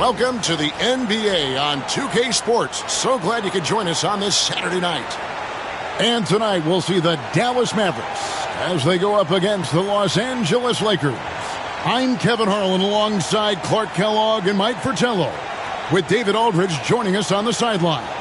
Welcome to the NBA on 2K Sports. So glad you could join us on this Saturday night. And tonight we'll see the Dallas Mavericks as they go up against the Los Angeles Lakers. I'm Kevin Harlan alongside Clark Kellogg and Mike Fratello, with David Aldridge joining us on the sidelines.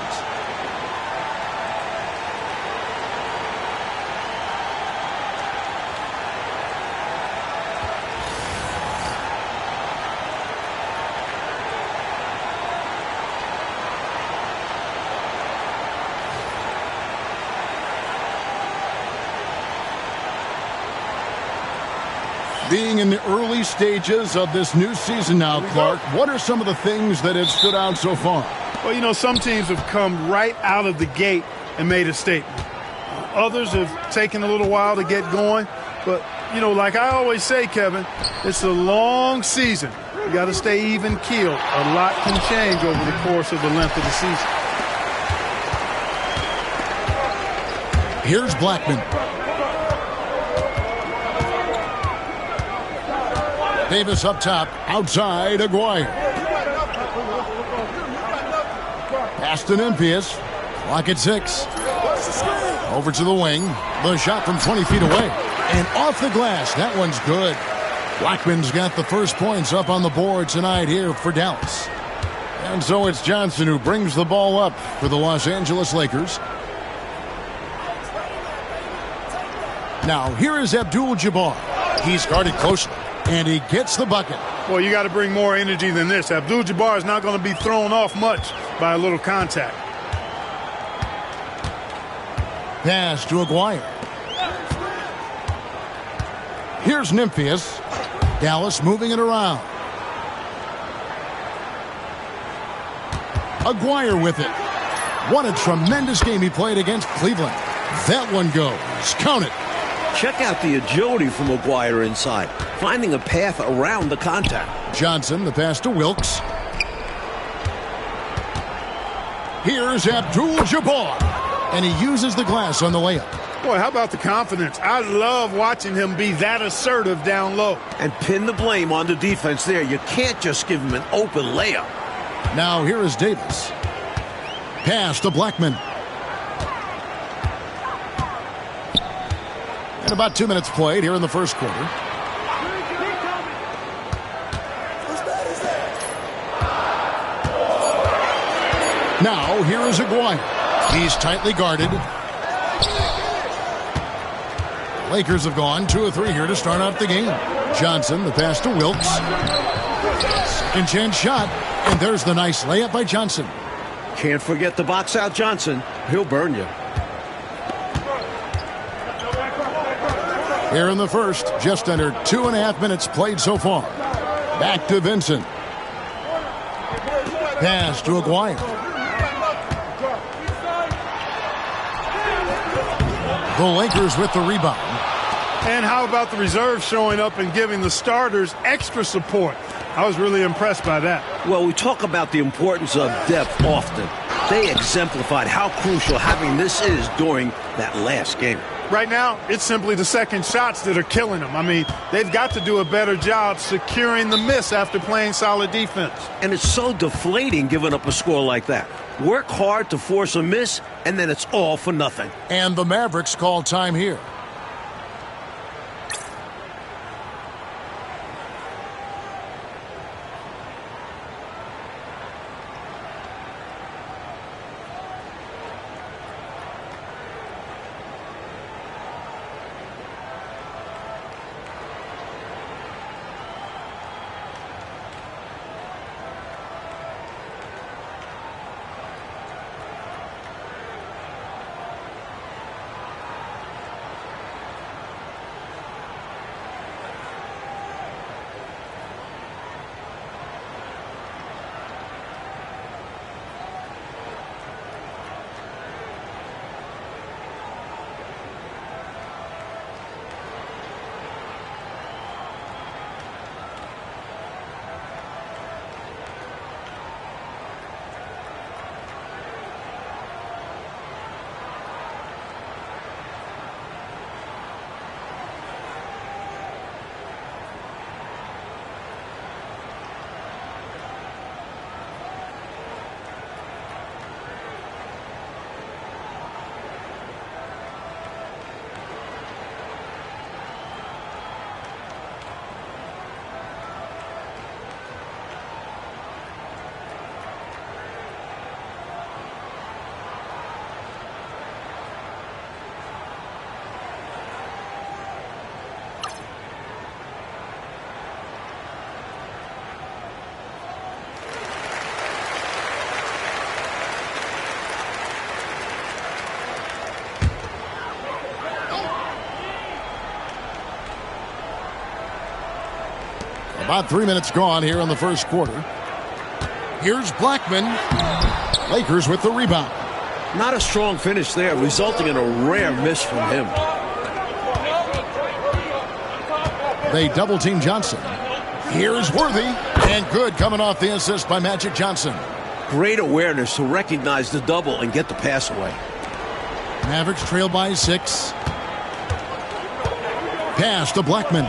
Being in the early stages of this new season now, Clark, what are some of the things that have stood out so far? Well, you know, some teams have come right out of the gate and made a statement. Others have taken a little while to get going. But, you know, like I always say, Kevin, it's a long season. You got to stay even keeled. A lot can change over the course of the length of the season. Here's Blackman. Davis up top, outside Aguirre. Pass to Nymphius. Clock at 6. Over to the wing. The shot from 20 feet away. And off the glass. That one's good. Blackman's got the first points up on the board tonight here for Dallas. And so it's Johnson who brings the ball up for the Los Angeles Lakers. Now, here is Abdul-Jabbar. He's guarded closely. And he gets the bucket. Well, you got to bring more energy than this. Abdul-Jabbar is not going to be thrown off much by a little contact. Pass to Aguirre. Here's Nymphius. Dallas moving it around. Aguirre with it. What a tremendous game he played against Cleveland. That one goes. Count it. Check out the agility from Aguirre inside, finding a path around the contact. Johnson, the pass to Wilkes. Here's Abdul-Jabbar, and he uses the glass on the layup. Boy, how about the confidence? I love watching him be that assertive down low. And pin the blame on the defense there. You can't just give him an open layup. Now here is Davis. Pass to Blackman. And about 2 minutes played here in the first quarter. Now, here is Aguirre. He's tightly guarded. Lakers have gone 2 of 3 here to start off the game. Johnson, the pass to Wilkes. Second chance shot. And there's the nice layup by Johnson. Can't forget the box out Johnson. He'll burn you. Here in the first, just under 2.5 minutes played so far. Back to Vincent. Pass to Aguirre. The Lakers with the rebound. And how about the reserves showing up and giving the starters extra support? I was really impressed by that. Well, we talk about the importance of depth often. They exemplified how crucial having this is during that last game. Right now, it's simply the second shots that are killing them. I mean, they've got to do a better job securing the miss after playing solid defense. And it's so deflating giving up a score like that. Work hard to force a miss, and then it's all for nothing. And the Mavericks call time here. About 3 minutes gone here in the first quarter. Here's Blackman. Lakers with the rebound. Not a strong finish there, resulting in a rare miss from him. They double-team Johnson. Here's Worthy. And good coming off the assist by Magic Johnson. Great awareness to recognize the double and get the pass away. Mavericks trail by 6. Pass to Blackman.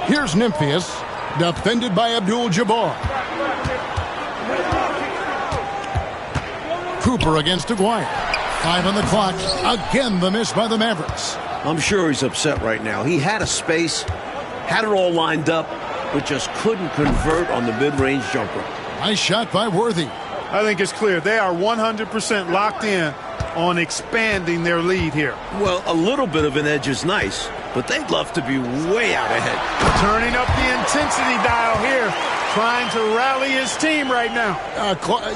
Here's Nymphius. Defended by Abdul-Jabbar. Cooper against Aguirre. 5 on the clock. Again, the miss by the Mavericks. I'm sure he's upset right now. He had a space, had it all lined up, but just couldn't convert on the mid-range jumper. Nice shot by Worthy. I think it's clear they are 100% locked in on expanding their lead here. Well, a little bit of an edge is nice, but they'd love to be way out ahead. Turning up the intensity dial here, trying to rally his team right now.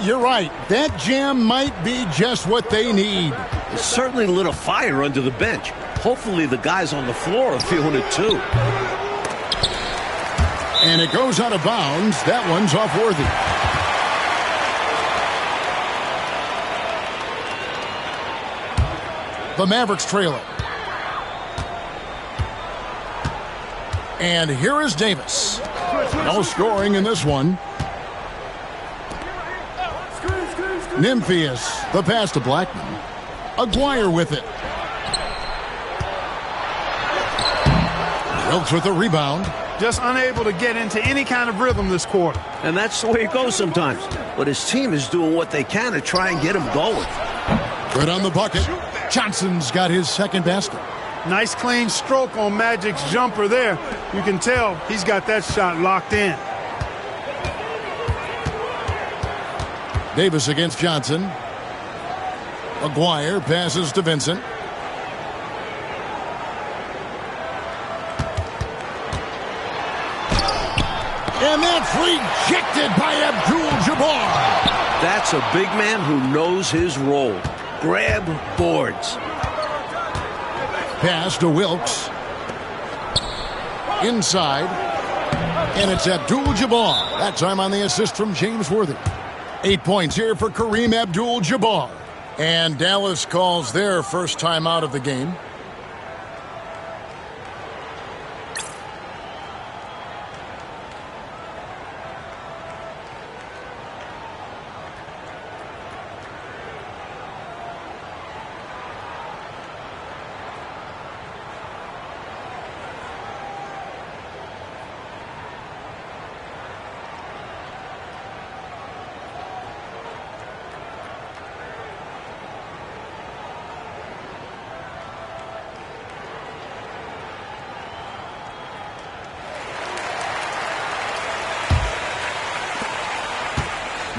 You're right. That jam might be just what they need. It certainly lit a fire under the bench. Hopefully the guys on the floor are feeling it too. And it goes out of bounds. That one's off Worthy. The Mavericks trail it. And here is Davis. No scoring in this one. Nymphius, the pass to Blackman. Aguirre with it. Wilkes with the rebound. Just unable to get into any kind of rhythm this quarter. And that's the way it goes sometimes. But his team is doing what they can to try and get him going. Good on the bucket. Johnson's got his second basket. Nice clean stroke on Magic's jumper there. You can tell he's got that shot locked in. Davis against Johnson. Aguirre passes to Vincent. And that's rejected by Abdul-Jabbar. That's a big man who knows his role. Grab boards. Pass to Wilkes. Inside. And it's Abdul-Jabbar. That time on the assist from James Worthy. 8 points here for Kareem Abdul-Jabbar. And Dallas calls their first time out of the game.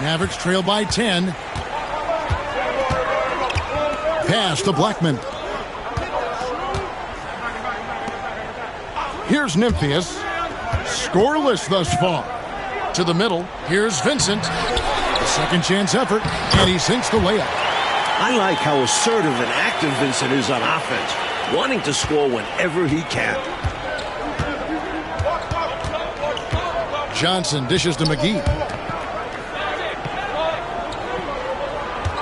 Mavericks trail by 10. Pass to Blackman. Here's Nymphius. Scoreless thus far. To the middle. Here's Vincent. Second chance effort. And he sinks the layup. I like how assertive and active Vincent is on offense. Wanting to score whenever he can. Johnson dishes to McGee.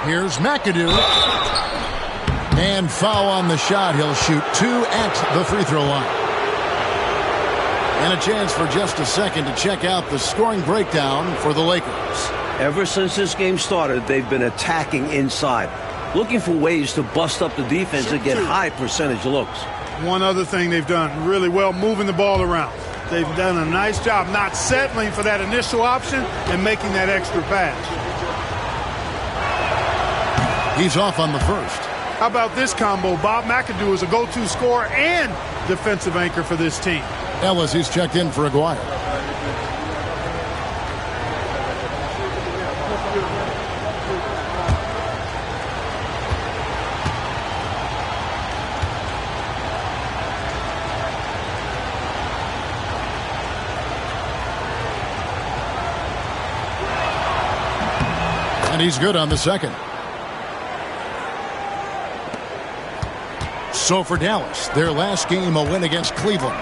Here's McAdoo. And foul on the shot. He'll shoot 2 at the free throw line. And a chance for just a second to check out the scoring breakdown for the Lakers. Ever since this game started, they've been attacking inside, looking for ways to bust up the defense and get high percentage looks. One other thing they've done really well, moving the ball around. They've done a nice job not settling for that initial option and making that extra pass. He's off on the first. How about this combo? Bob McAdoo is a go-to scorer and defensive anchor for this team. Ellis, he's checked in for Aguirre. And he's good on the second. So for Dallas, their last game a win against Cleveland.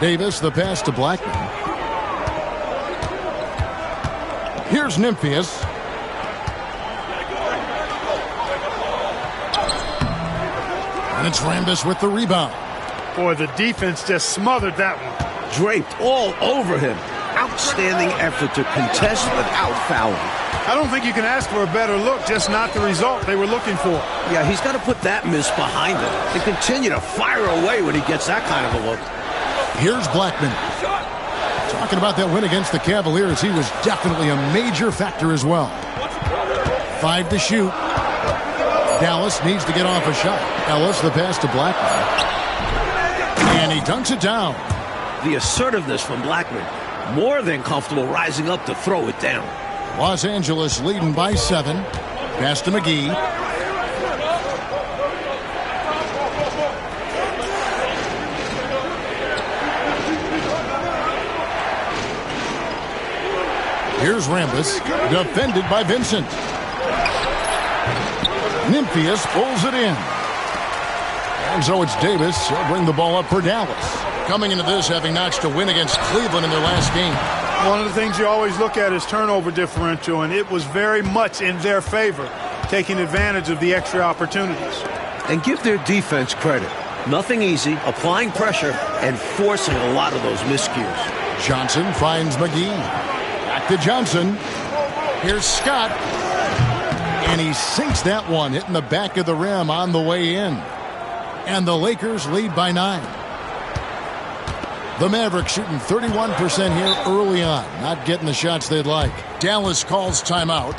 Davis, the pass to Blackman. Here's Nymphius. And it's Rambis with the rebound. Boy, the defense just smothered that one. Draped all over him. Outstanding effort to contest without fouling. I don't think you can ask for a better look, just not the result they were looking for. Yeah, he's got to put that miss behind him and continue to fire away when he gets that kind of a look. Here's Blackman. Talking about that win against the Cavaliers, he was definitely a major factor as well. 5 to shoot. Dallas needs to get off a shot. Ellis, the pass to Blackman. And he dunks it down. The assertiveness from Blackman. More than comfortable rising up to throw it down. Los Angeles leading by 7. Pass to McGee. Here's Rambis, defended by Vincent. Nymphius pulls it in. And so it's Davis. He'll bring the ball up for Dallas. Coming into this, having notched a win against Cleveland in their last game. One of the things you always look at is turnover differential, and it was very much in their favor, taking advantage of the extra opportunities. And give their defense credit. Nothing easy, applying pressure, and forcing a lot of those miscues. Johnson finds McGee. Back to Johnson. Here's Scott. And he sinks that one, hitting the back of the rim on the way in. And the Lakers lead by 9. The Mavericks shooting 31% here early on. Not getting the shots they'd like. Dallas calls timeout.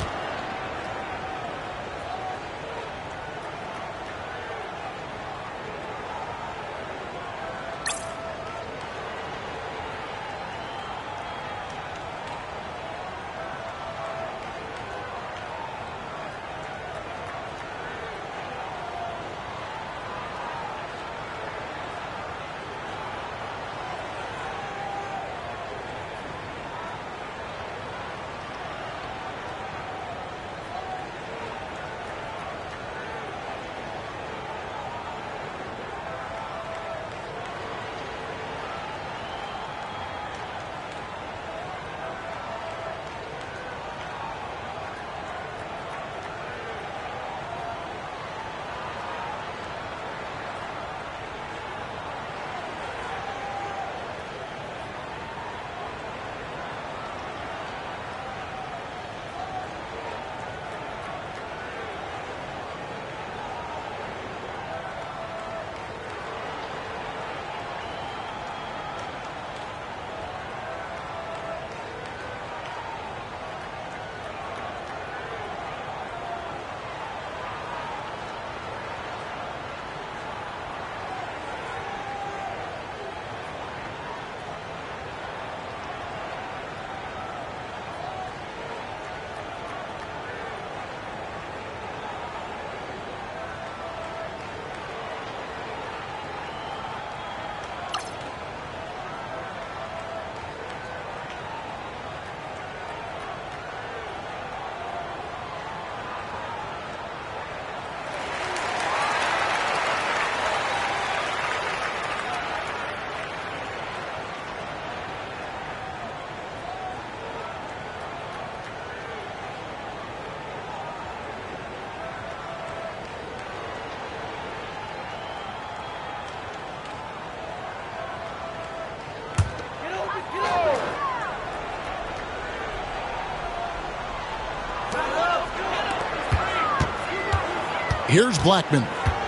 Here's Blackman.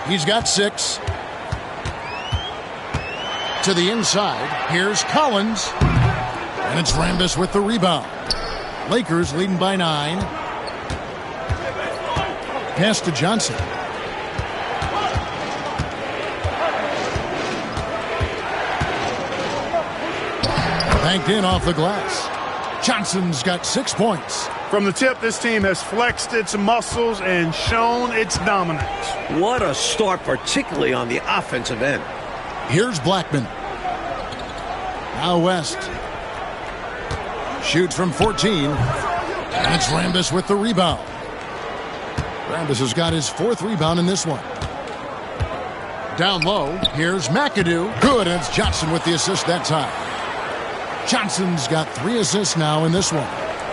He's got 6. To the inside. Here's Collins. And it's Rambis with the rebound. Lakers leading by 9. Pass to Johnson. Banked in off the glass. Johnson's got 6 points. From the tip, this team has flexed its muscles and shown its dominance. What a start, particularly on the offensive end. Here's Blackman. Now West. Shoots from 14. And it's Rambis with the rebound. Rambis has got his 4th rebound in this one. Down low, here's McAdoo. Good, and it's Johnson with the assist that time. Johnson's got 3 assists now in this one.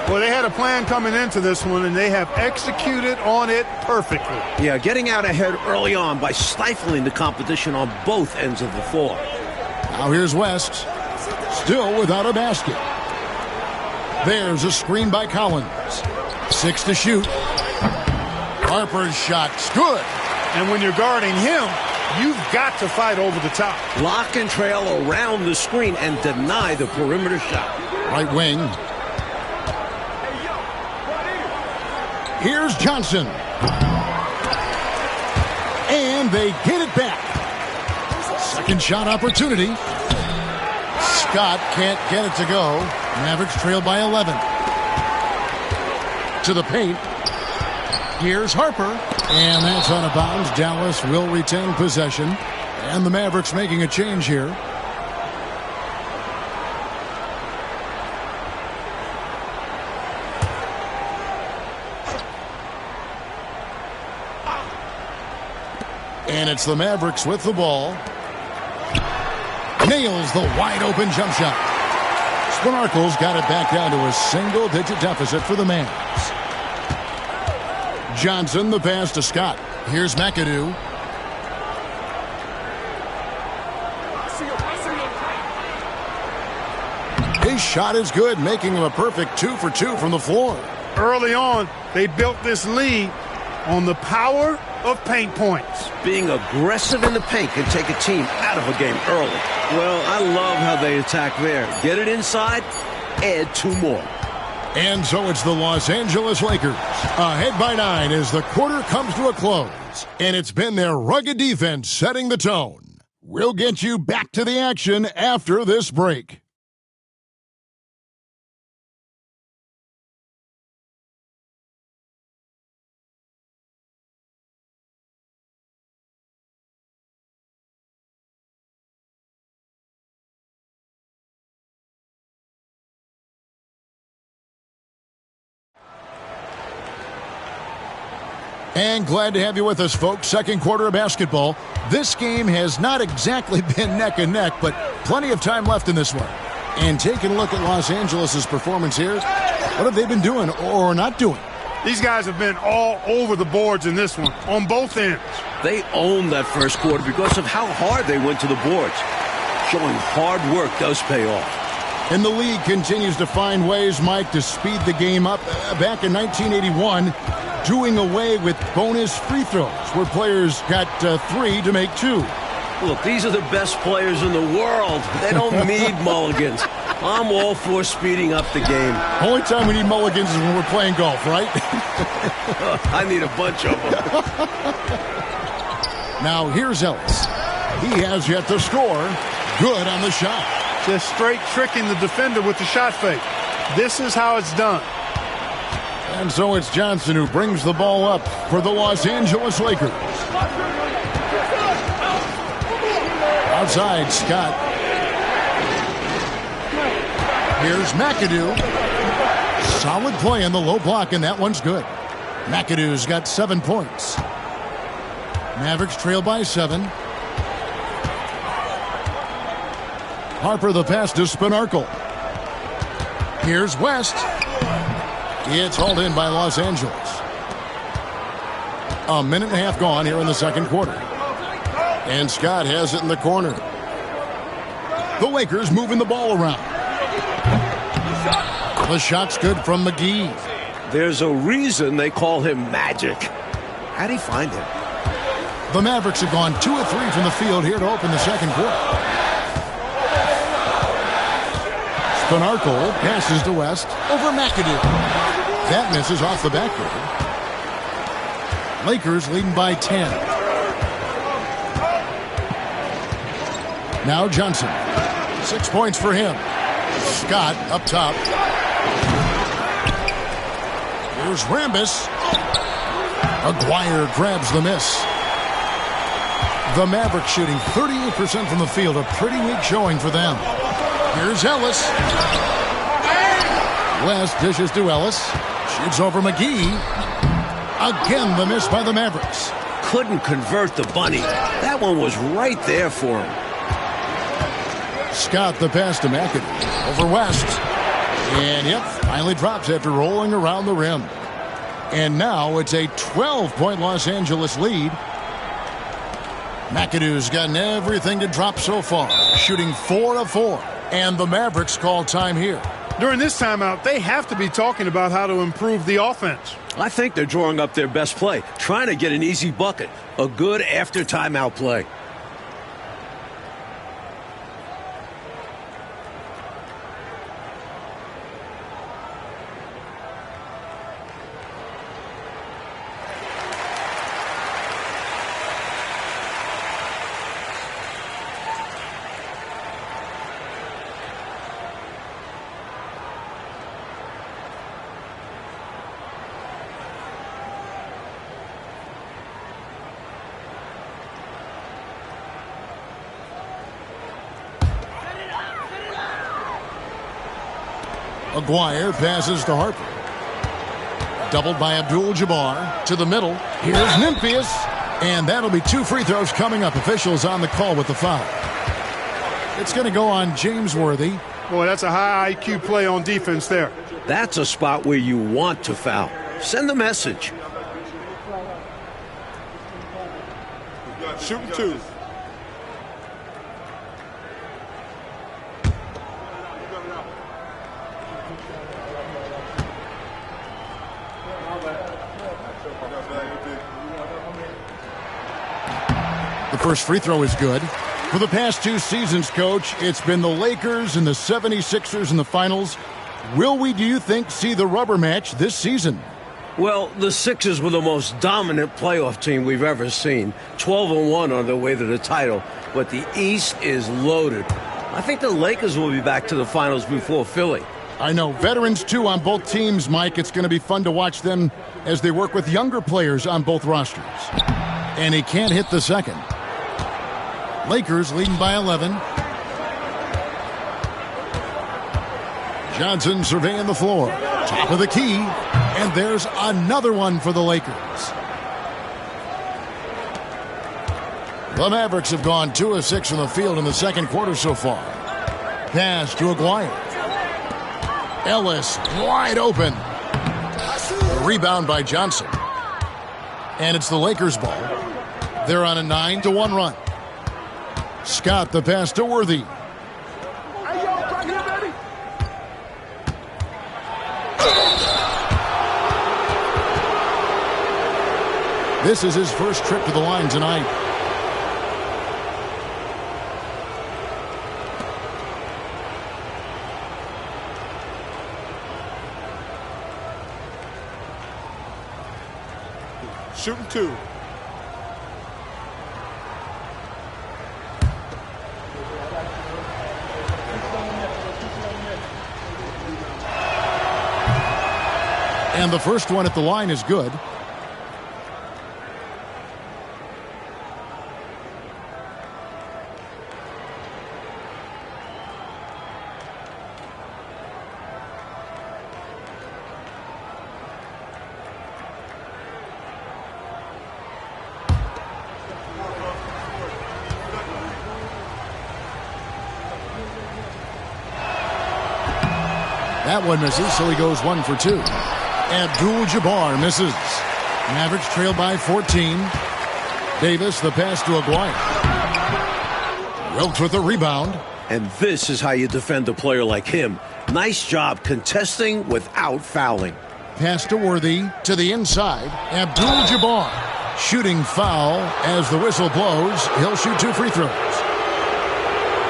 Well, they had a plan coming into this one, and they have executed on it perfectly. Yeah, getting out ahead early on by stifling the competition on both ends of the floor. Now here's West, still without a basket. There's a screen by Collins. 6 to shoot. Harper's shot's good. And when you're guarding him, you've got to fight over the top. Lock and trail around the screen and deny the perimeter shot. Right wing. Here's Johnson. And they get it back. Second shot opportunity. Scott can't get it to go. Mavericks trail by 11. To the paint. Here's Harper. And that's out of bounds. Dallas will retain possession. And the Mavericks making a change here. And it's the Mavericks with the ball. Nails the wide-open jump shot. Spanarkel's got it back down to a single-digit deficit for the Mavs. Johnson, the pass to Scott. Here's McAdoo. His shot is good, making him a perfect 2 for 2 from the floor. Early on, they built this lead on the power of paint points. Being aggressive in the paint can take a team out of a game early. Well, I love how they attack there. Get it inside, add 2 more. And so it's the Los Angeles Lakers, ahead by 9 as the quarter comes to a close. And it's been their rugged defense setting the tone. We'll get you back to the action after this break. And glad to have you with us, folks. Second quarter of basketball. This game has not exactly been neck and neck, but plenty of time left in this one. And taking a look at Los Angeles' performance here, what have they been doing or not doing? These guys have been all over the boards in this one, on both ends. They owned that first quarter because of how hard they went to the boards. Showing hard work does pay off. And the league continues to find ways, Mike, to speed the game up. Back in 1981, doing away with bonus free throws where players got 3 to make 2. Look, these are the best players in the world. They don't need mulligans. I'm all for speeding up the game. Only time we need mulligans is when we're playing golf, right? I need a bunch of them. Now here's Ellis. He has yet to score. Good on the shot. Just straight tricking the defender with the shot fake. This is how it's done. And so it's Johnson who brings the ball up for the Los Angeles Lakers. Outside, Scott. Here's McAdoo. Solid play in the low block, and that one's good. McAdoo's got 7 points. Mavericks trail by 7. Harper the pass to Spanarkel. Here's West. It's hauled in by Los Angeles. A minute and a half gone here in the second quarter. And Scott has it in the corner. The Lakers moving the ball around. The shot's good from McGee. There's a reason they call him Magic. How'd he find him? The Mavericks have gone 2 of 3 from the field here to open the second quarter. Spanarkel passes to West over McAdoo. That misses off the backboard. Lakers leading by 10. Now Johnson. 6 points for him. Scott up top. Here's Rambis. Aguirre grabs the miss. The Mavericks shooting 38% from the field. A pretty weak showing for them. Here's Ellis. West dishes to Ellis. Shoots over McGee. Again, the miss by the Mavericks. Couldn't convert the bunny. That one was right there for him. Scott the pass to McAdoo. Over West. And, yep, finally drops after rolling around the rim. And now it's a 12-point Los Angeles lead. McAdoo's gotten everything to drop so far, shooting 4 of 4. And the Mavericks call time here. During this timeout, they have to be talking about how to improve the offense. I think they're drawing up their best play, trying to get an easy bucket. A good after-timeout play. Aguirre passes to Harper. Doubled by Abdul-Jabbar to the middle. Here's Nymphius. And that'll be 2 free throws coming up. Officials on the call with the foul. It's going to go on James Worthy. Boy, that's a high IQ play on defense there. That's a spot where you want to foul. Send the message. Shooting 2. The first free throw is good. For the past 2 seasons, Coach, it's been the Lakers and the 76ers in the finals. Will we, do you think, see the rubber match this season? Well, the Sixers were the most dominant playoff team we've ever seen. 12-1 on their way to the title. But the East is loaded. I think the Lakers will be back to the finals before Philly. I know. Veterans, too, on both teams, Mike. It's going to be fun to watch them as they work with younger players on both rosters. And he can't hit the second. Lakers leading by 11. Johnson surveying the floor. Top of the key. And there's another one for the Lakers. The Mavericks have gone 2 of 6 from the field in the second quarter so far. Pass to Aguirre. Ellis wide open. A rebound by Johnson. And it's the Lakers' ball. They're on a 9-1 run. Scott the pass to Worthy. This is his first trip to the line tonight. Shooting 2. And the first one at the line is good. That one misses, so he goes 1 for 2. Abdul-Jabbar misses. Mavericks trail by 14. Davis, the pass to Aguirre. Wilkes with the rebound. And this is how you defend a player like him. Nice job contesting without fouling. Pass to Worthy to the inside. Abdul-Jabbar shooting foul as the whistle blows. He'll shoot 2 free throws.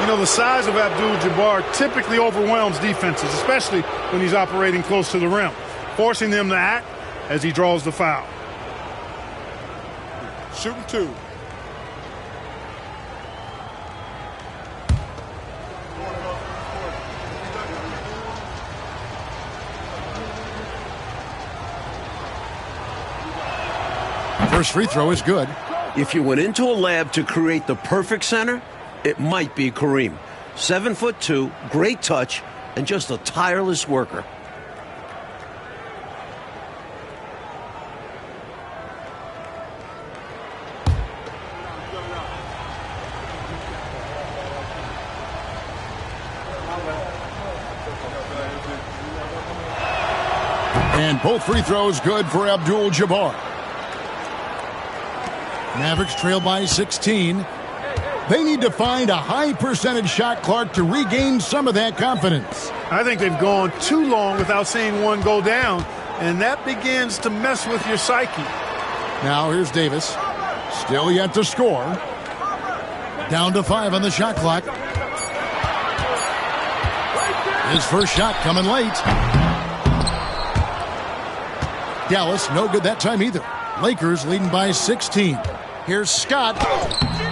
You know, the size of Abdul-Jabbar typically overwhelms defenses, especially when he's operating close to the rim, forcing them to act as he draws the foul. Shooting 2. First free throw is good. If you went into a lab to create the perfect center, it might be Kareem. 7'2", great touch, and just a tireless worker. And both free throws good for Abdul-Jabbar. Mavericks trail by 16. They need to find a high percentage shot, Clark, to regain some of that confidence. I think they've gone too long without seeing one go down, and that begins to mess with your psyche. Now here's Davis. Still yet to score. Down to 5 on the shot clock. His first shot coming late. Dallas, no good that time either. Lakers leading by 16. Here's Scott.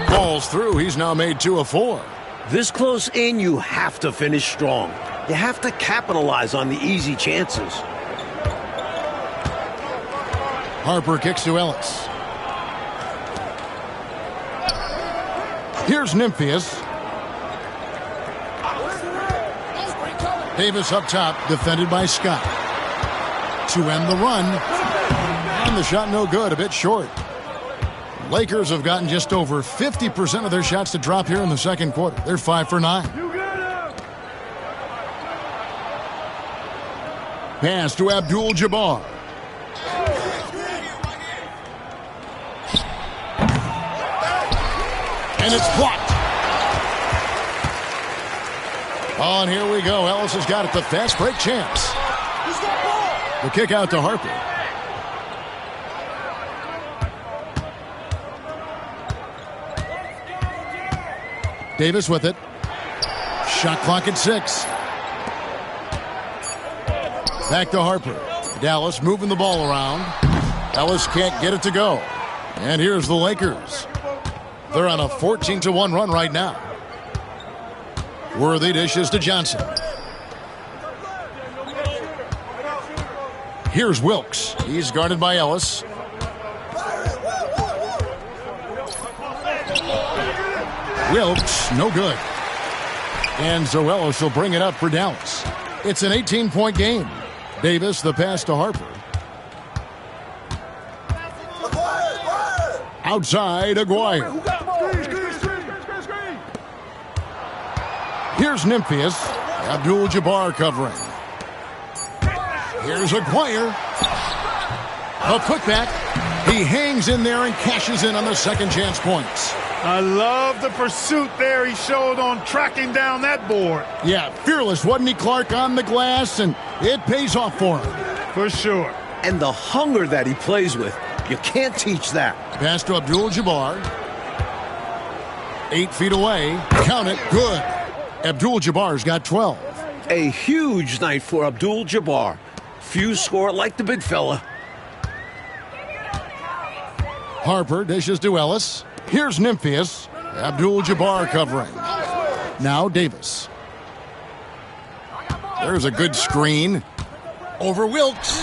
Falls through. He's now made 2 of 4. This close in, you have to finish strong. You have to capitalize on the easy chances. Harper kicks to Ellis. Here's Nymphius. Davis up top, defended by Scott. To end the run. And the shot no good, a bit short. Lakers have gotten just over 50% of their shots to drop here in the second quarter. They're 5 for 9. Pass to Abdul-Jabbar. And it's blocked. Oh, and here we go. Ellis has got it. The fast break chance. The kick out to Harper. Davis with it. Shot clock at 6. Back to Harper. Dallas moving the ball around. Ellis can't get it to go. And here's the Lakers. They're on a 14-1 run right now. Worthy dishes to Johnson. Here's Wilkes. He's guarded by Ellis. Wilkes, no good. And so Ellis will bring it up for Dallas. It's an 18-point game. Davis, the pass to Harper. Outside, Aguirre. Here's Nymphius. Abdul-Jabbar covering. Here's Aguirre. A putback. He hangs in there and cashes in on the second chance points. I love the pursuit there he showed on tracking down that board. Yeah, fearless, wasn't he, Clark, on the glass, and it pays off for him. For sure. And the hunger that he plays with, you can't teach that. Pass to Abdul-Jabbar. 8 feet away. Count it. Good. Abdul-Jabbar's got 12. A huge night for Abdul-Jabbar. Few score like the big fella. Harper dishes to Ellis. Here's Nymphius. Abdul-Jabbar covering. Now Davis. There's a good screen. Over Wilkes.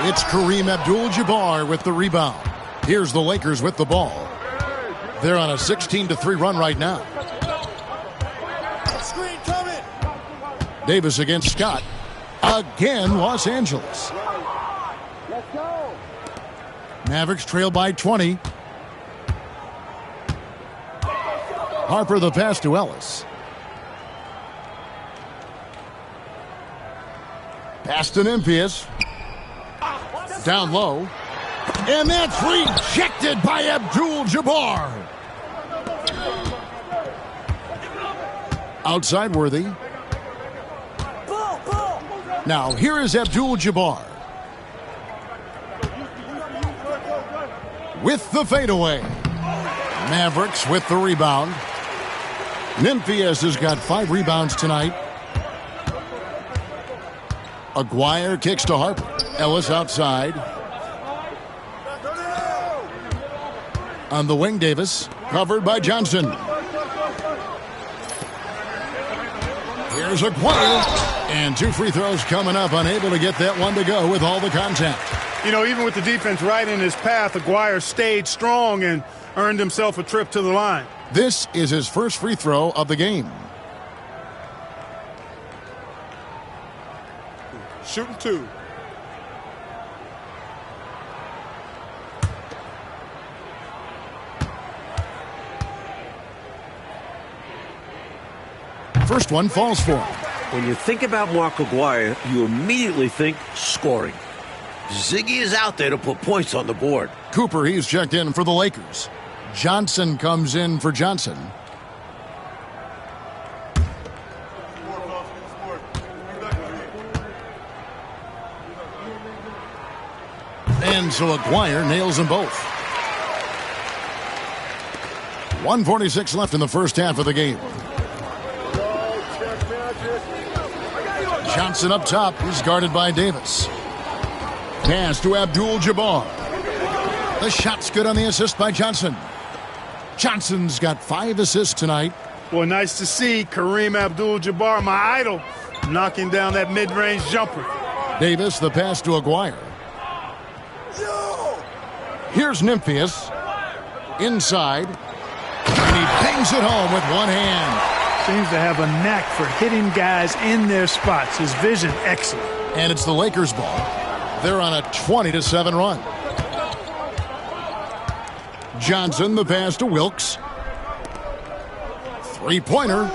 It's Kareem Abdul-Jabbar with the rebound. Here's the Lakers with the ball. They're on a 16-3 run right now. Davis against Scott. Again, Los Angeles. Mavericks trail by 20. Harper the pass to Ellis. Pass to Nymphius. Down low. And that's rejected by Abdul-Jabbar. Outside Worthy. Now here is Abdul-Jabbar. With the fadeaway. Mavericks with the rebound. Nymphius has got 5 rebounds tonight. Aguirre kicks to Harper. Ellis outside. On the wing, Davis. Covered by Johnson. Here's Aguirre. And 2 free throws coming up. Unable to get that one to go with all the contact. You know, even with the defense right in his path, Aguirre stayed strong and earned himself a trip to the line. This is his first free throw of the game. Shooting 2. First one falls for him. When you think about Mark Aguirre, you immediately think scoring. Ziggy is out there to put points on the board. Cooper, he's checked in for the Lakers. Johnson comes in for Johnson. And so Aguirre nails them both. 1:46 left in the first half of the game. Johnson up top. He's guarded by Davis. Pass to Abdul-Jabbar. The shot's good on the assist by Johnson. Johnson's got 5 assists tonight. Well, nice to see Kareem Abdul-Jabbar, my idol, knocking down that mid-range jumper. Davis, the pass to Aguirre. Here's Nymphius. Inside. And he bangs it home with one hand. Seems to have a knack for hitting guys in their spots. His vision, excellent. And it's the Lakers' ball. They're on a 20-7 run. Johnson, the pass to Wilkes. Three-pointer.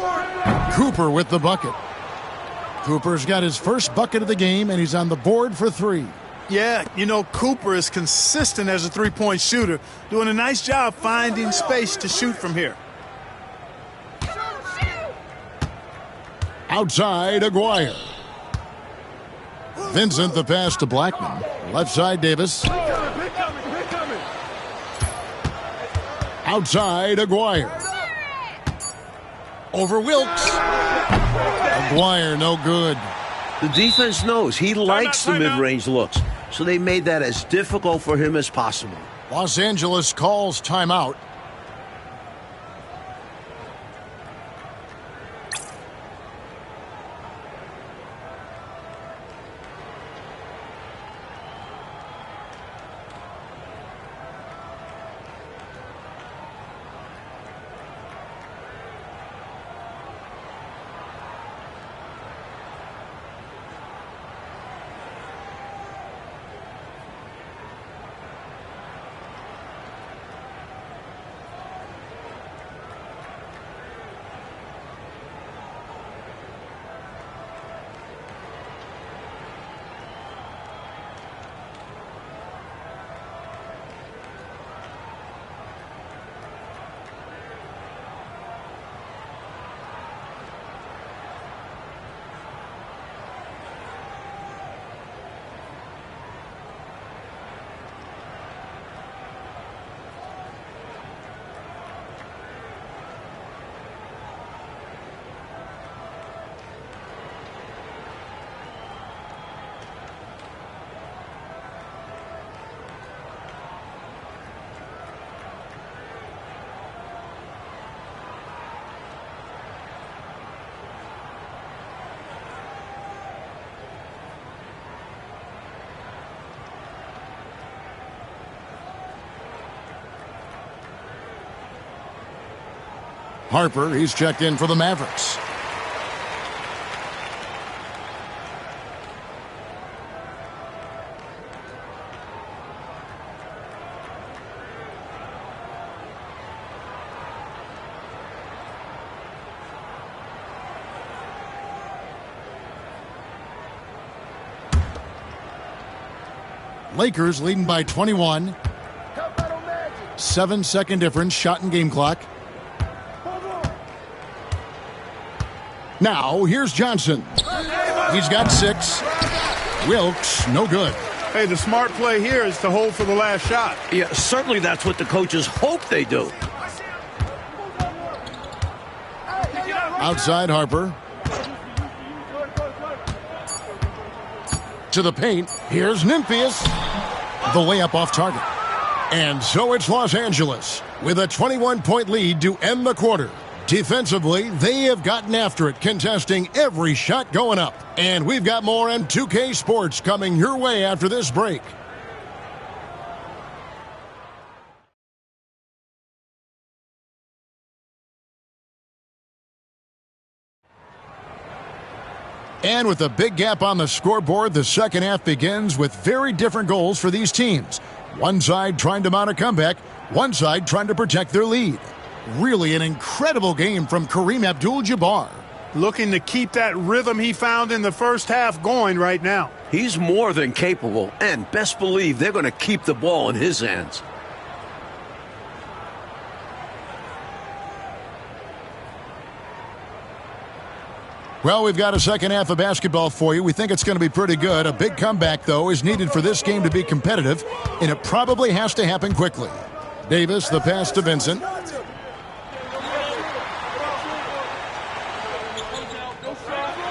Cooper with the bucket. Cooper's got his first bucket of the game, and he's on the board for 3. Yeah, you know, Cooper is consistent as a three-point shooter, doing a nice job finding space to shoot from here. Outside, Aguirre. Vincent, the pass to Blackman. Left side, Davis. Outside, Aguirre. Over Wilkes. Aguirre, no good. The defense knows he likes the mid-range looks, so they made that as difficult for him as possible. Los Angeles calls timeout. Harper, he's checked in for the Mavericks. Lakers leading by 21. 7-second difference, shot and game clock. Now, here's Johnson. He's got 6. Wilkes, no good. Hey, the smart play here is to hold for the last shot. Yeah, certainly that's what the coaches hope they do. Outside Harper. To the paint. Here's Nymphius. The layup off target. And so it's Los Angeles with a 21-point lead to end the quarter. Defensively, they have gotten after it, contesting every shot going up. And we've got more M2K Sports coming your way after this break. And with a big gap on the scoreboard, the second half begins with very different goals for these teams. One side trying to mount a comeback, one side trying to protect their lead. Really an incredible game from Kareem Abdul-Jabbar. looking to keep that rhythm he found in the first half going right now. He's more than capable, and best believe they're going to keep the ball in his hands. Well, we've got a second half of basketball for you. We think it's going to be pretty good. A big comeback, though, is needed for this game to be competitive, and it probably has to happen quickly. Davis, the pass to Vincent.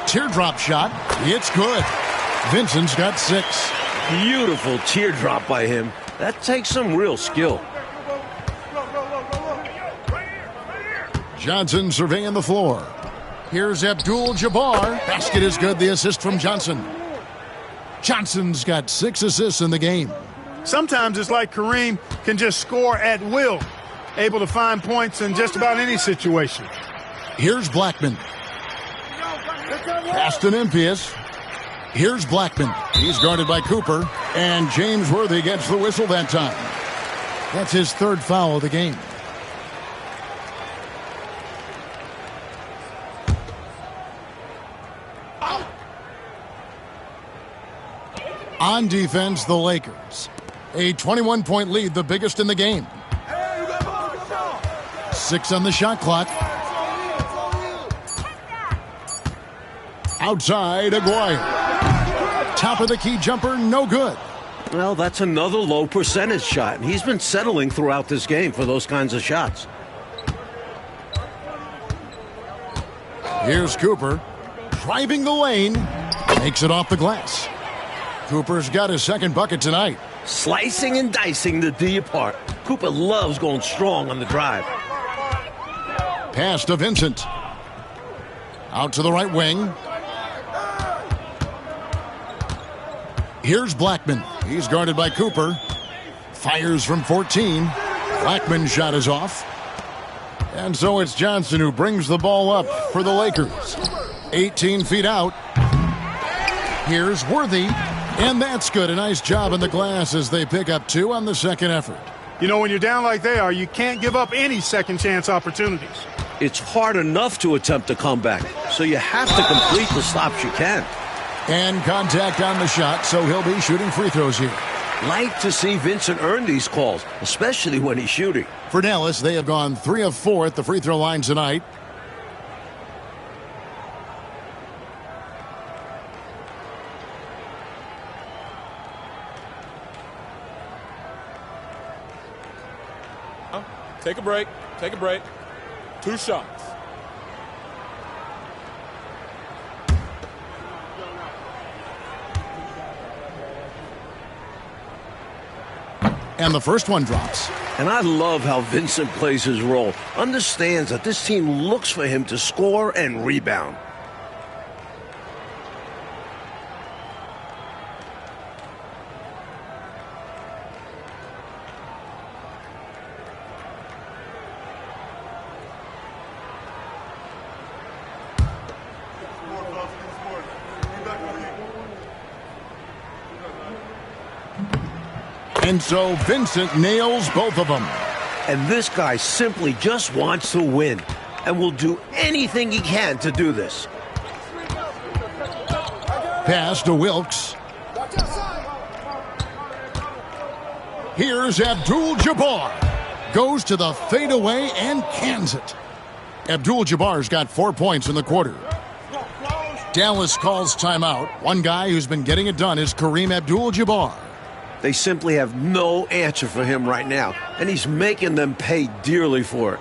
Teardrop shot. It's good. Vincent's got 6. Beautiful teardrop by him. That takes some real skill. Johnson surveying the floor. Here's Abdul-Jabbar. Basket is good. The assist from Johnson. Johnson's got 6 assists in the game. Sometimes it's like Kareem can just score at will, able to find points in just about any situation. Here's Blackman. Aston impious. Here's Blackman. He's guarded by Cooper. And James Worthy gets the whistle that time. That's his 3rd foul of the game. On defense, the Lakers. A 21-point lead, the biggest in the game. 6 on the shot clock. Outside, Aguirre. Top of the key jumper, no good. Well, that's another low percentage shot, and he's been settling throughout this game for those kinds of shots. Here's Cooper. Driving the lane. Makes it off the glass. Cooper's got his 2nd bucket tonight. Slicing and dicing the D apart. Cooper loves going strong on the drive. Pass to Vincent. Out to the right wing. Here's Blackman. He's guarded by Cooper. Fires from 14. Blackman's shot is off. And so it's Johnson who brings the ball up for the Lakers. 18 feet out. Here's Worthy. And that's good. A nice job in the glass as they pick up 2 on the 2nd effort. You know, when you're down like they are, you can't give up any second chance opportunities. It's hard enough to attempt a comeback, so you have to complete the stops you can. And contact on the shot, so he'll be shooting free throws here. Like to see Vincent earn these calls, especially when he's shooting. For Dallas, they have gone 3 of 4 at the free throw line tonight. Take a break. Take a break. 2 shots. And the first one drops. And I love how Vincent plays his role. Understands that this team looks for him to score and rebound. And so Vincent nails both of them. And this guy simply just wants to win and will do anything he can to do this. Pass to Wilkes. Here's Abdul-Jabbar. Goes to the fadeaway and cans it. Abdul-Jabbar's got 4 points in the quarter. Dallas calls timeout. One guy who's been getting it done is Kareem Abdul-Jabbar. They simply have no answer for him right now, and he's making them pay dearly for it.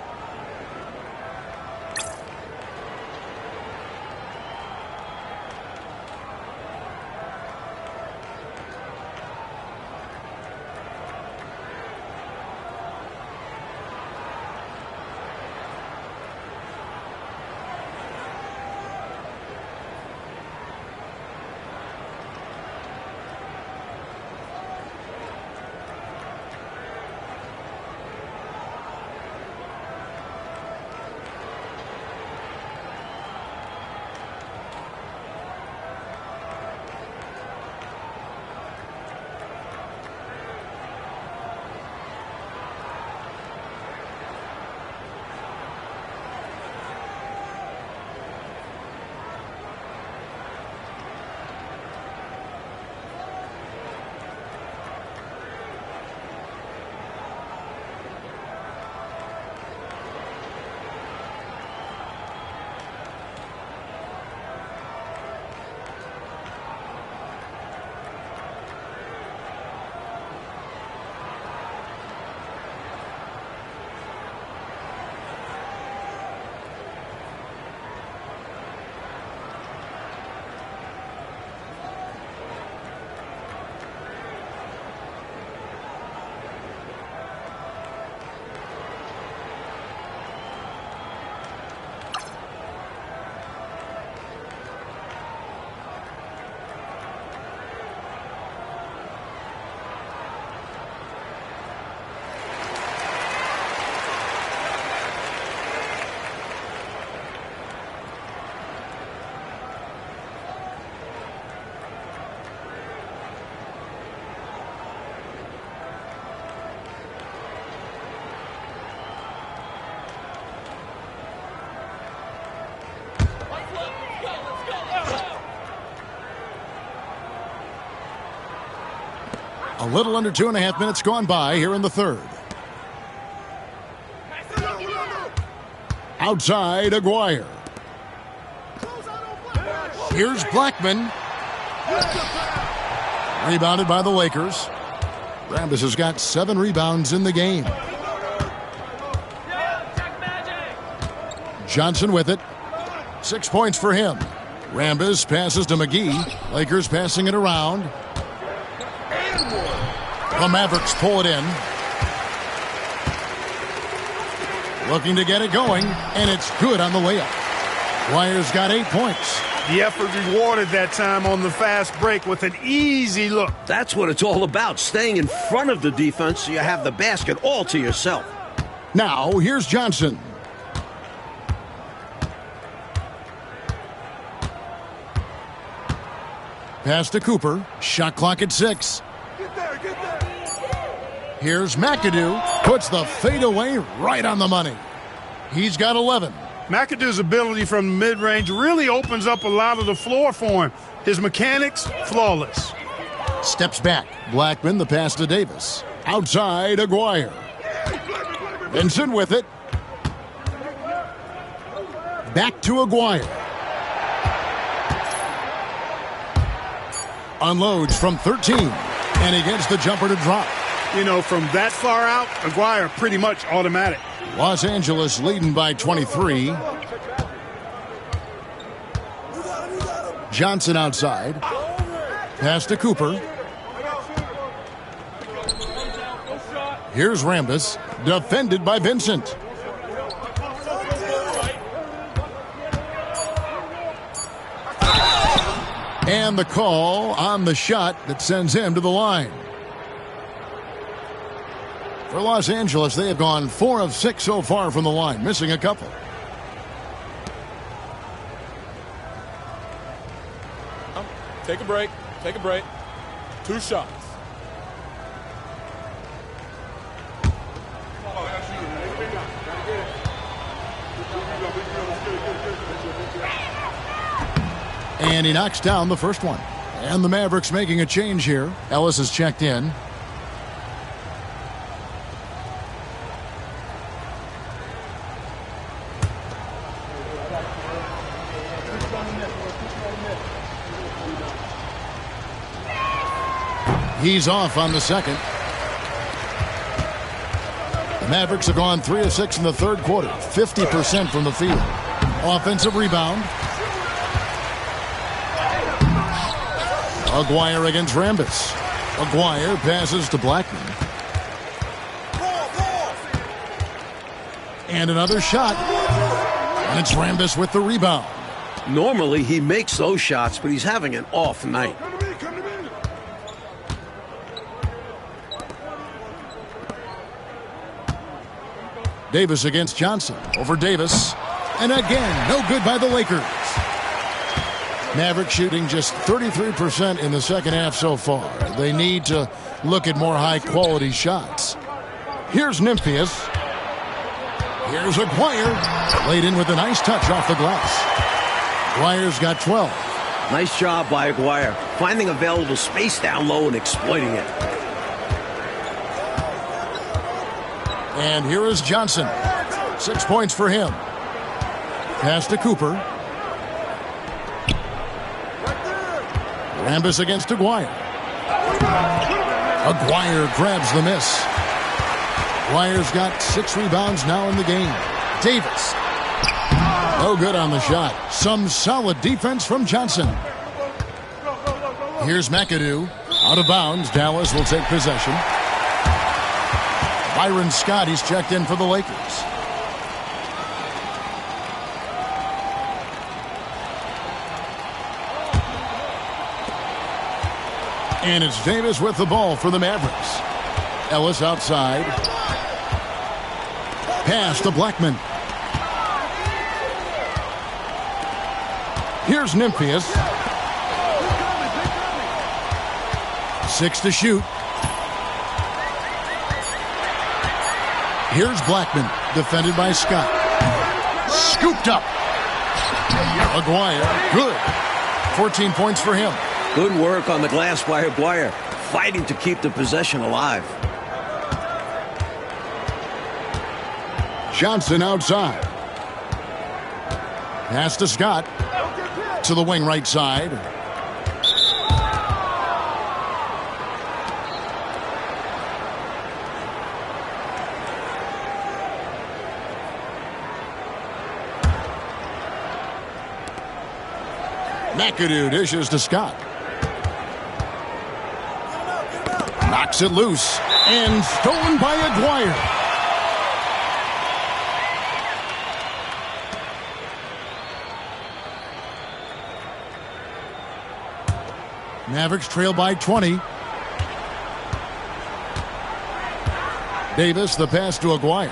A little under 2.5 minutes gone by here in the third. Outside, Aguirre. Here's Blackman. Rebounded by the Lakers. Rambis has got 7 rebounds in the game. Johnson with it. 6 points for him. Rambis passes to McGee. Lakers passing it around. The Mavericks pull it in. Looking to get it going, and it's good on the layup. Aguirre's got 8 points. The effort rewarded that time on the fast break with an easy look. That's what it's all about, staying in front of the defense so you have the basket all to yourself. Now, here's Johnson. Pass to Cooper. Shot clock at 6. Get there. Here's McAdoo. Puts the fadeaway right on the money. He's got 11. McAdoo's ability from the mid-range really opens up a lot of the floor for him. His mechanics, flawless. Steps back. Blackman, the pass to Davis. Outside, Aguirre. Vincent with it. Back to Aguirre. Unloads from 13. And he gets the jumper to drop. You know, from that far out, Aguirre pretty much automatic. Los Angeles leading by 23. Johnson outside. Pass to Cooper. Here's Rambis. Defended by Vincent. And the call on the shot that sends him to the line. For Los Angeles, they have gone 4 of 6 so far from the line, missing a couple. Take a break. 2 shots. And he knocks down the first one. And the Mavericks making a change here. Ellis is checked in. He's off on the second. The Mavericks have gone 3 of 6 in the third quarter. 50% from the field. Offensive rebound. Aguirre against Rambis. Aguirre passes to Blackman. And another shot. And it's Rambis with the rebound. Normally he makes those shots, but he's having an off night. Davis against Johnson. Over Davis. And again, no good by the Lakers. Mavericks shooting just 33% in the second half so far. They need to look at more high-quality shots. Here's Nymphius. Here's Aguirre. Laid in with a nice touch off the glass. Aguirre's got 12. Nice job by Aguirre, finding available space down low and exploiting it. And here is Johnson. 6 points for him. Pass to Cooper. Rambis against Aguirre. Aguirre grabs the miss. Aguirre's got 6 rebounds now in the game. Davis. No good on the shot. Some solid defense from Johnson. Here's McAdoo. Out of bounds. Dallas will take possession. Byron Scott, he's checked in for the Lakers. And it's Davis with the ball for the Mavericks. Ellis outside. Pass to Blackman. Here's Nymphius. 6 to shoot. Here's Blackman, defended by Scott. Scooped up. Aguirre, good. 14 points for him. Good work on the glass by Aguirre. fighting to keep the possession alive. Johnson outside. Pass to Scott. To the wing right side. McAdoo dishes to Scott. Knocks it loose. And stolen by Aguirre. Mavericks trail by 20. Davis, the pass to Aguirre.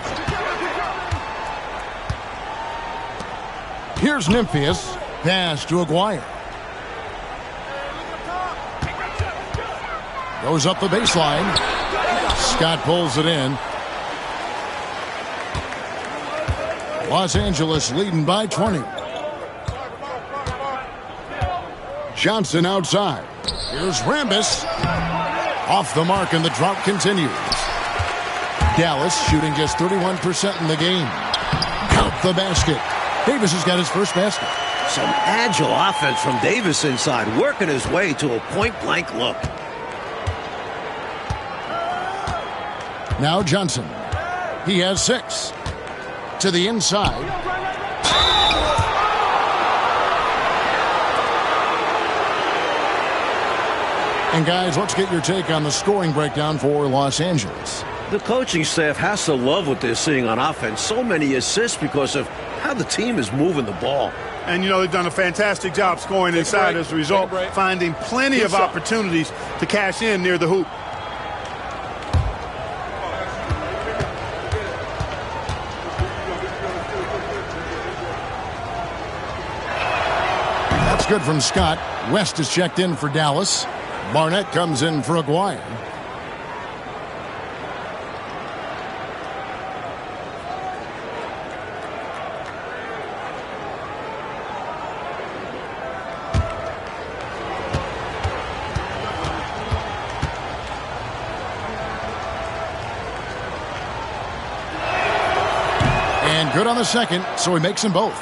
Here's Nymphius. Pass to Aguirre. Goes up the baseline. Scott pulls it in. Los Angeles leading by 20. Johnson outside. Here's Rambis. Off the mark, and the drought continues. Dallas shooting just 31% in the game. Count the basket. Davis has got his first basket. Some agile offense from Davis inside, working his way to a point-blank look. Now Johnson. He has 6. To the inside. And guys, let's get your take on the scoring breakdown for Los Angeles. The coaching staff has to love what they're seeing on offense. So many assists because of how the team is moving the ball. And, you know, they've done a fantastic job scoring inside as a result, finding plenty of opportunities to cash in near the hoop. That's good from Scott. West is checked in for Dallas. Barnett comes in for Aguirre. And good on the second, so he makes them both.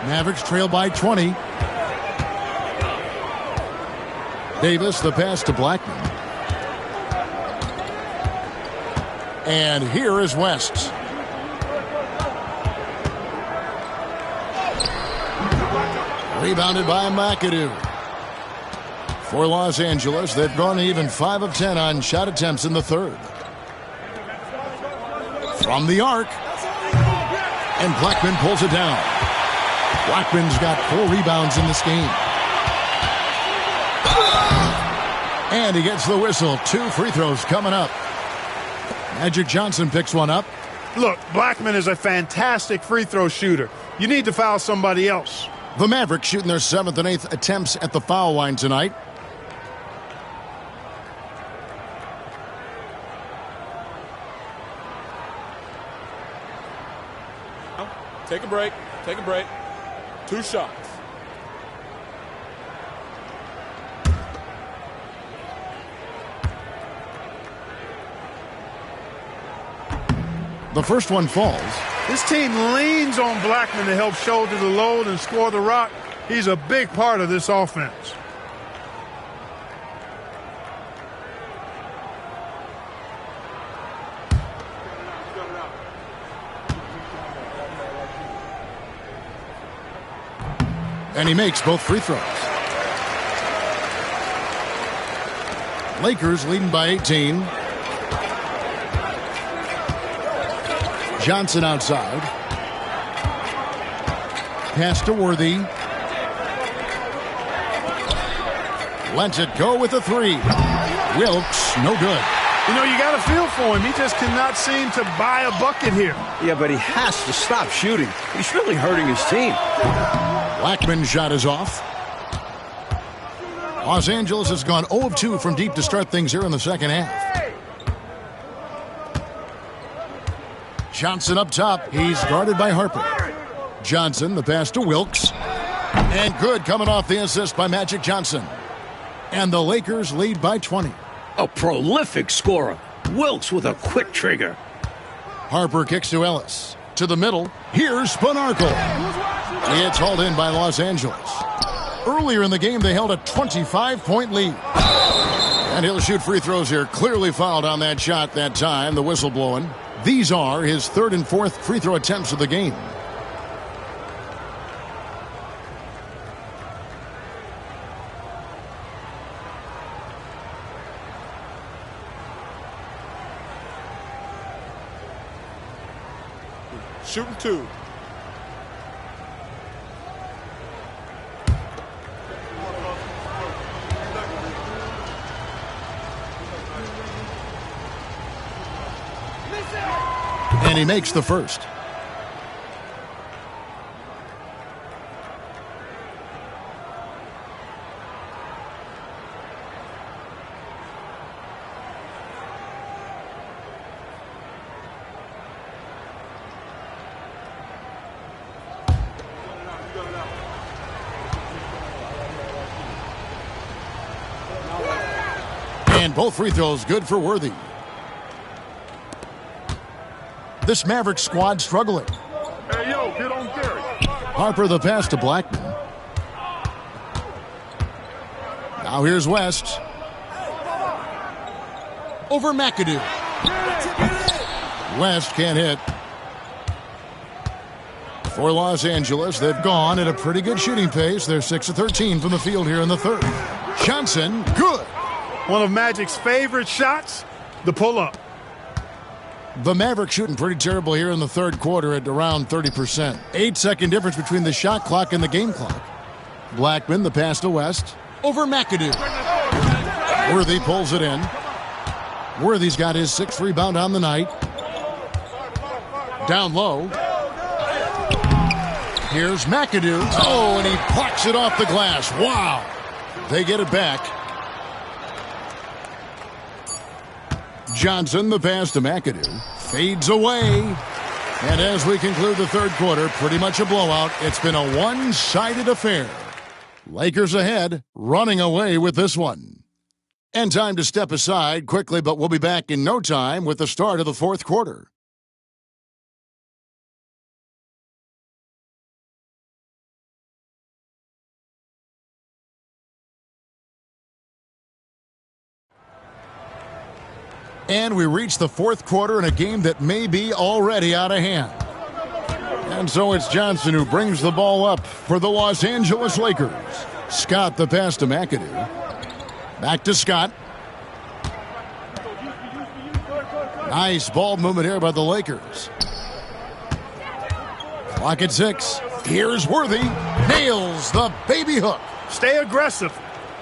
Mavericks trail by 20. Davis, the pass to Blackman. And here is West. Rebounded by McAdoo. For Los Angeles, they've gone even 5 of 10 on shot attempts in the third. From the arc. And Blackman pulls it down. Blackman's got 4 rebounds in this game. And he gets the whistle. 2 free throws coming up. Magic Johnson picks one up. Look, Blackman is a fantastic free throw shooter. You need to foul somebody else. The Mavericks shooting their 7th and 8th attempts at the foul line tonight. Take a break. Take a break. 2 shots. The first one falls. This team leans on Blackman to help shoulder the load and score the rock. He's a big part of this offense. And he makes both free throws. Lakers leading by 18. Johnson outside. Pass to Worthy. Lets it go with a 3. Wilkes, no good. You know, you got to feel for him. He just cannot seem to buy a bucket here. Yeah, but he has to stop shooting. He's really hurting his team. Blackman's shot is off. Los Angeles has gone 0 of 2 from deep to start things here in the second half. Johnson up top. He's guarded by Harper. Johnson, the pass to Wilkes. And good coming off the assist by Magic Johnson. And the Lakers lead by 20. A prolific scorer. Wilkes with a quick trigger. Harper kicks to Ellis. To the middle. Here's Spanarkel. It's hauled in by Los Angeles. Earlier in the game, they held a 25-point lead. And he'll shoot free throws here. Clearly fouled on that shot that time. The whistle blowing. These are his third and fourth free throw attempts of the game. Shooting two. And he makes the first. And both free throws good for Worthy. This Mavericks squad struggling. Hey, yo, get on Gary. Harper the pass to Blackman. Now here's West. Over McAdoo. West can't hit. For Los Angeles, they've gone at a pretty good shooting pace. They're 6 of 13 from the field here in the third. Johnson, good. One of Magic's favorite shots, the pull-up. The Mavericks shooting pretty terrible here in the third quarter at around 30%. 8-second difference between the shot clock and the game clock. Blackman, the pass to West. Over McAdoo. Worthy pulls it in. Worthy's got his sixth rebound on the night. Down low. Here's McAdoo. Oh, and he plucks it off the glass. Wow. They get it back. Johnson, the pass to McAdoo, fades away. And as we conclude the third quarter, pretty much a blowout. It's been a one-sided affair. Lakers ahead, running away with this one. And time to step aside quickly, but we'll be back in no time with the start of the fourth quarter. And we reach the fourth quarter in a game that may be already out of hand. And so it's Johnson who brings the ball up for the Los Angeles Lakers. Scott the pass to McAdoo. Back to Scott. Nice ball movement here by the Lakers. Clock at 6. Here's Worthy. Nails the baby hook. Stay aggressive.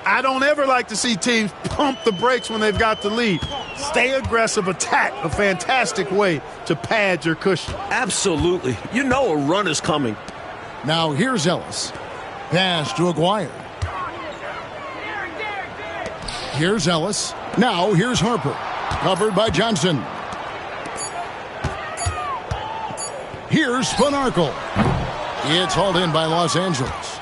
I don't ever like to see teams pump the brakes when they've got the lead. Stay aggressive, attack, a fantastic way to pad your cushion. Absolutely. You know a run is coming. Now here's Ellis. Pass to Aguirre. Here's Ellis. Now here's Harper. Covered by Johnson. Here's Spanarkel. It's hauled in by Los Angeles.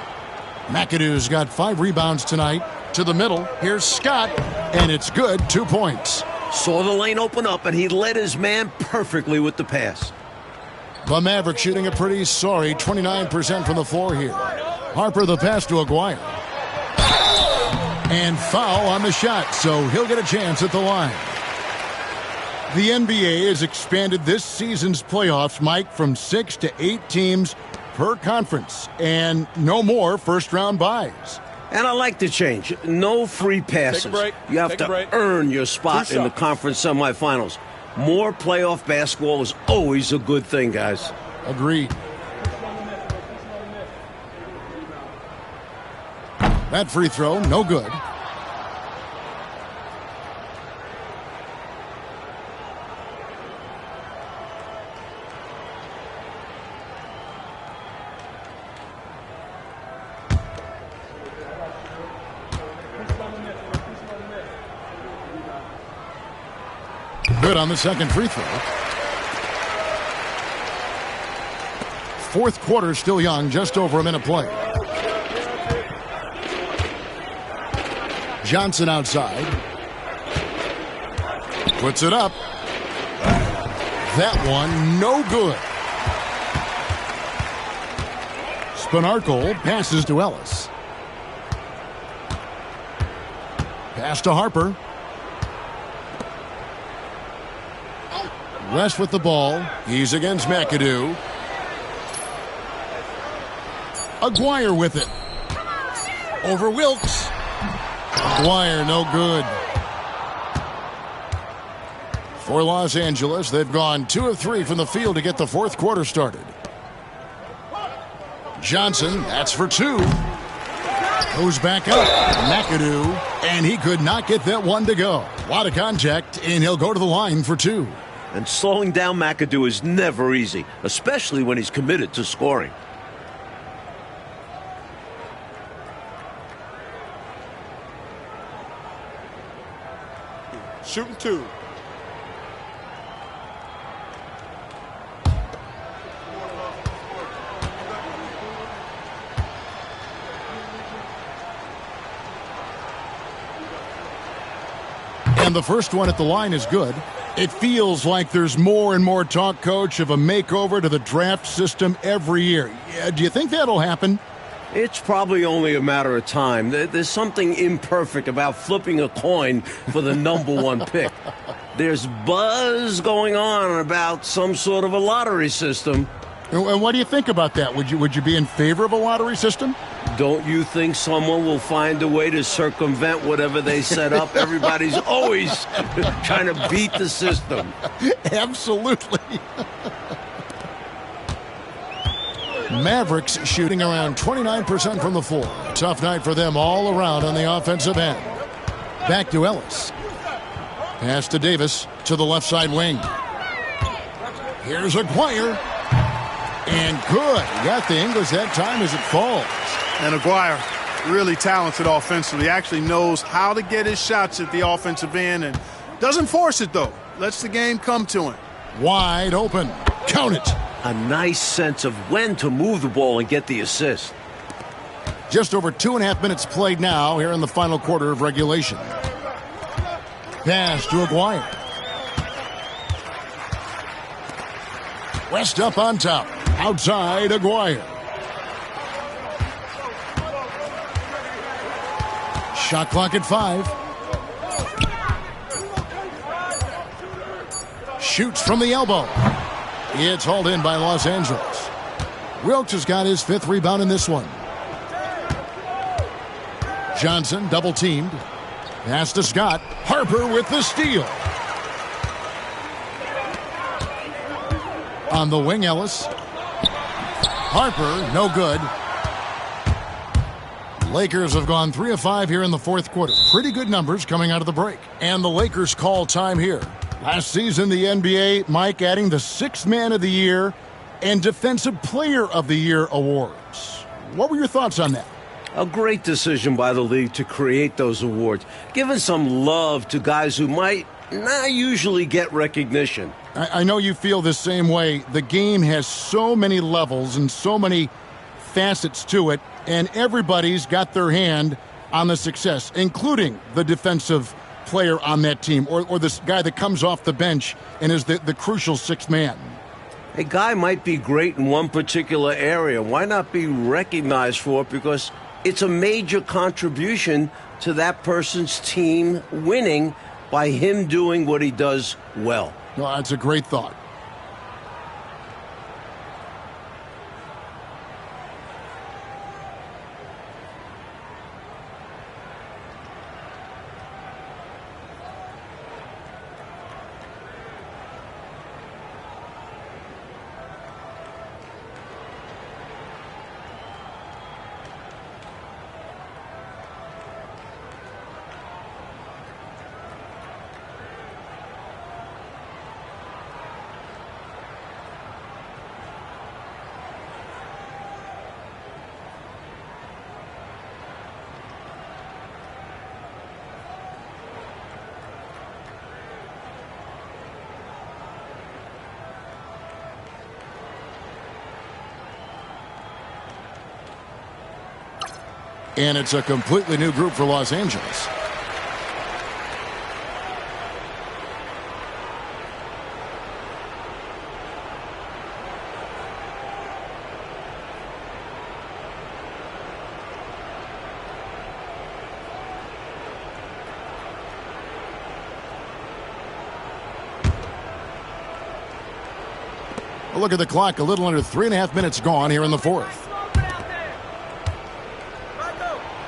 McAdoo's got 5 rebounds tonight. To the middle. Here's Scott. And it's good. 2 points. Saw the lane open up, and he led his man perfectly with the pass. The Mavericks shooting a pretty sorry 29% from the floor here. Harper the pass to Aguirre. And foul on the shot, so he'll get a chance at the line. The NBA has expanded this season's playoffs, Mike, from 6 to 8 teams per conference, and no more first-round buys. And I like the change. No free passes. Take a break. You have to earn your spot in the conference semifinals. More playoff basketball is always a good thing, guys. Agreed. That free throw, no good. Good on the second free throw. Fourth quarter still young, just over a minute play. Johnson outside. Puts it up. That one, no good. Spanarkel passes to Ellis. Pass to Harper. West with the ball. He's against McAdoo. Aguirre with it. Over Wilkes. Aguirre, no good. For Los Angeles, they've gone 2 of 3 from the field to get the fourth quarter started. Johnson, that's for 2. Goes back up. McAdoo, and he could not get that one to go. A lot of contact, and he'll go to the line for 2. And slowing down McAdoo is never easy, especially when he's committed to scoring. Shooting 2. And the first one at the line is good. It feels like there's more and more talk, Coach, of a makeover to the draft system every year. Do you think that'll happen? It's probably only a matter of time. There's something imperfect about flipping a coin for the number 1 pick. There's buzz going on about some sort of a lottery system. And what do you think about that? Would you be in favor of a lottery system? Don't you think someone will find a way to circumvent whatever they set up? Everybody's always trying to beat the system. Absolutely. Mavericks shooting around 29% from the floor. Tough night for them all around on the offensive end. Back to Ellis. Pass to Davis to the left side wing. Here's Aguirre. And good. He got the English that time as it falls. And Aguirre, really talented offensively. Actually knows how to get his shots at the offensive end and doesn't force it, though. Lets the game come to him. Wide open. Count it. A nice sense of when to move the ball and get the assist. Just over 2.5 minutes played now here in the final quarter of regulation. Pass to Aguirre. West up on top. Outside Aguirre. Shot clock at 5. Shoots from the elbow. It's hauled in by Los Angeles. Wilkes has got his 5th rebound in this one. Johnson double teamed. Pass to Scott. Harper with the steal. On the wing, Ellis. Harper, no good. Lakers have gone 3 of 5 here in the fourth quarter. Pretty good numbers coming out of the break. And the Lakers call time here. Last season, the NBA, Mike, adding the 6th Man of the Year and Defensive Player of the Year awards. What were your thoughts on that? A great decision by the league to create those awards, giving some love to guys who might not usually get recognition. I know you feel the same way. The game has so many levels and so many facets to it, and everybody's got their hand on the success, including the defensive player on that team or this guy that comes off the bench and is the crucial 6th man. A guy might be great in one particular area. Why not be recognized for it? Because it's a major contribution to that person's team winning by him doing what he does well. Well, that's a great thought. And it's a completely new group for Los Angeles. Look at the clock, a little under 3.5 minutes gone here in the fourth.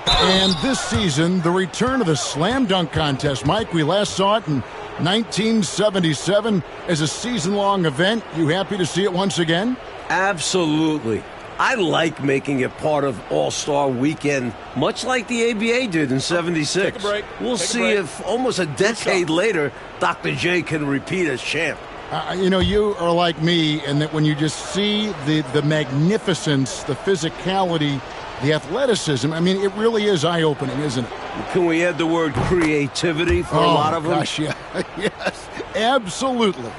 And this season, the return of the slam dunk contest. Mike, we last saw it in 1977 as a season-long event. You happy to see it once again? Absolutely. I like making it part of All-Star Weekend, much like the ABA did in '76. Take a break. We'll see if almost a decade later, Dr. J can repeat as champ. You are like me in that when you just see the magnificence, the physicality, the athleticism, I mean, it really is eye-opening, isn't it? Can we add the word creativity for a lot of them? Gosh, yeah. Yes, absolutely.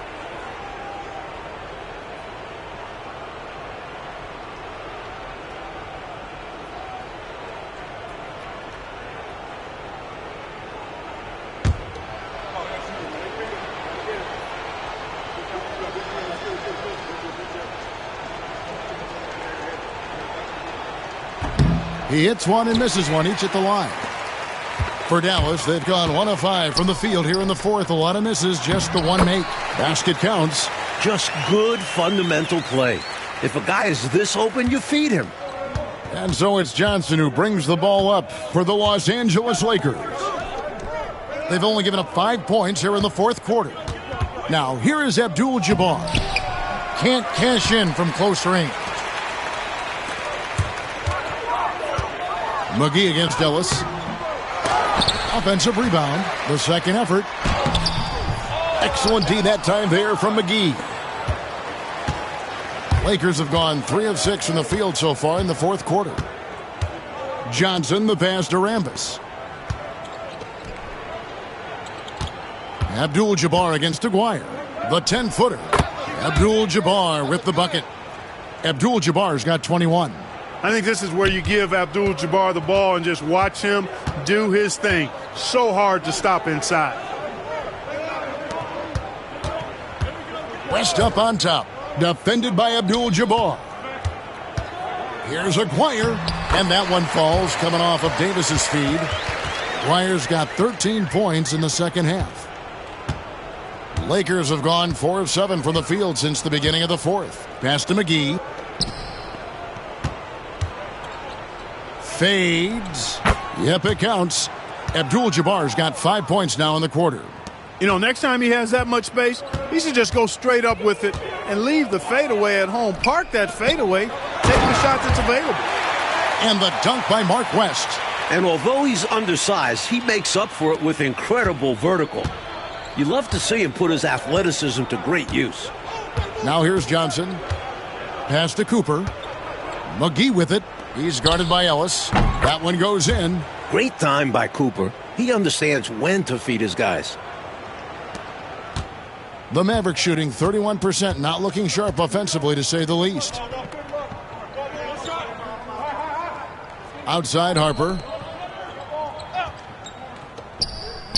He hits one and misses one, each at the line. For Dallas, they've gone 1 of 5 from the field here in the fourth. A lot of misses, just the one make. Basket counts. Just good fundamental play. If a guy is this open, you feed him. And so it's Johnson who brings the ball up for the Los Angeles Lakers. They've only given up 5 points here in the fourth quarter. Now, here is Abdul-Jabbar. Can't cash in from close range. McGee against Ellis. Offensive rebound. The second effort. Excellent D that time there from McGee. Lakers have gone 3 of 6 from the field so far in the fourth quarter. Johnson, the pass to Rambis. Abdul-Jabbar against Aguirre. The 10-footer. Abdul-Jabbar with the bucket. Abdul-Jabbar's got 21. I think this is where you give Abdul-Jabbar the ball and just watch him do his thing. So hard to stop inside. West up on top. Defended by Abdul-Jabbar. Here's Aguirre. And that one falls coming off of Davis's feed. Aguirre's got 13 points in the second half. Lakers have gone 4 of 7 from the field since the beginning of the fourth. Pass to McGee. Fades. Yep, it counts. Abdul-Jabbar's got 5 points now in the quarter. You know, next time he has that much space, he should just go straight up with it and leave the fadeaway at home. Park that fadeaway, take the shot that's available. And the dunk by Mark West. And although he's undersized, he makes up for it with incredible vertical. You love to see him put his athleticism to great use. Now here's Johnson. Pass to Cooper. McGee with it. He's guarded by Ellis. That one goes in. Great time by Cooper. He understands when to feed his guys. The Mavericks shooting 31%, not looking sharp offensively to say the least. Outside Harper.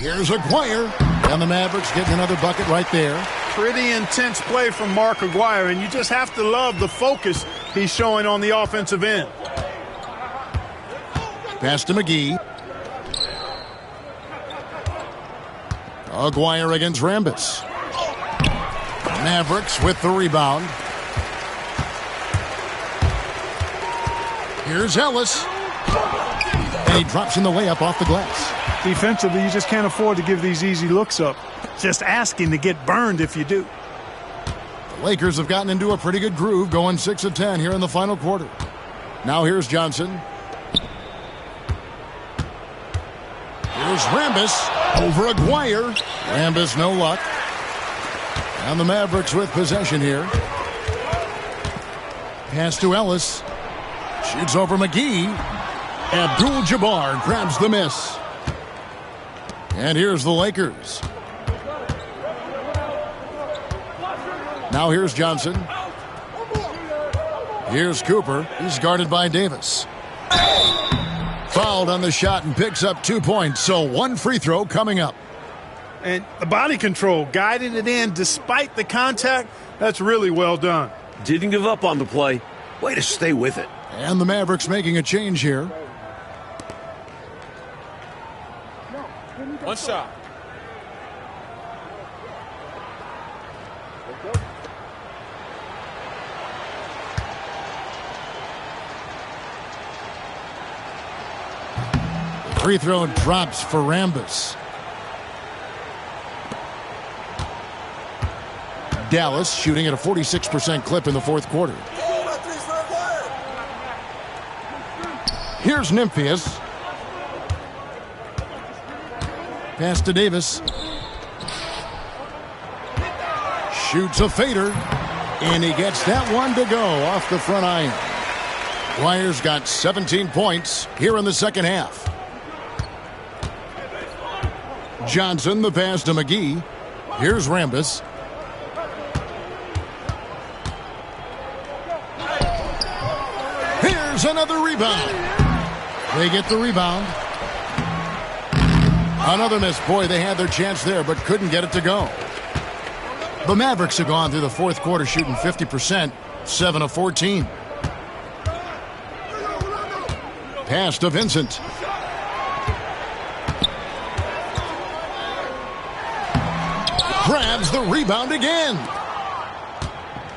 Here's Aguirre. And the Mavericks getting another bucket right there. Pretty intense play from Mark Aguirre, and you just have to love the focus he's showing on the offensive end. Pass to McGee. Aguirre against Rambis. Mavericks with the rebound. Here's Ellis. And he drops in the layup off the glass. Defensively, you just can't afford to give these easy looks up. Just asking to get burned if you do. The Lakers have gotten into a pretty good groove, going 6 of 10 here in the final quarter. Now here's Johnson. Here's Rambis over Aguirre. Rambis no luck. And the Mavericks with possession here. Pass to Ellis. Shoots over McGee. Abdul-Jabbar grabs the miss. And here's the Lakers. Now here's Johnson. Here's Cooper. He's guarded by Davis. Fouled on the shot and picks up 2 points. So one free throw coming up. And the body control, guiding it in despite the contact, that's really well done. Didn't give up on the play. Way to stay with it. And the Mavericks making a change here. One shot. Free throw drops for Rambis. Dallas shooting at a 46% clip in the fourth quarter. Here's Nymphius. Pass to Davis. Shoots a fader. And he gets that one to go off the front iron. Flyers got 17 points here in the second half. Johnson, the pass to McGee. Here's Rambis. Here's another rebound. They get the rebound. Another miss. Boy, they had their chance there, but couldn't get it to go. The Mavericks have gone through the fourth quarter shooting 50%, 7 of 14. Pass to Vincent. Grabs the rebound again.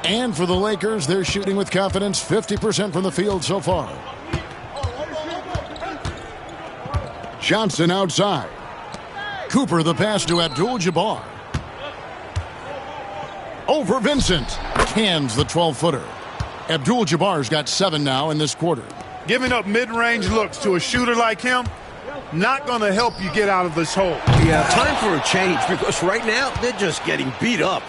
And for the Lakers, they're shooting with confidence, 50% from the field so far. Johnson outside. Cooper the pass to Abdul-Jabbar. Over Vincent. Cans the 12-footer. Abdul-Jabbar's got 7 now in this quarter. Giving up mid-range looks to a shooter like him, not going to help you get out of this hole. Yeah, time for a change because right now they're just getting beat up.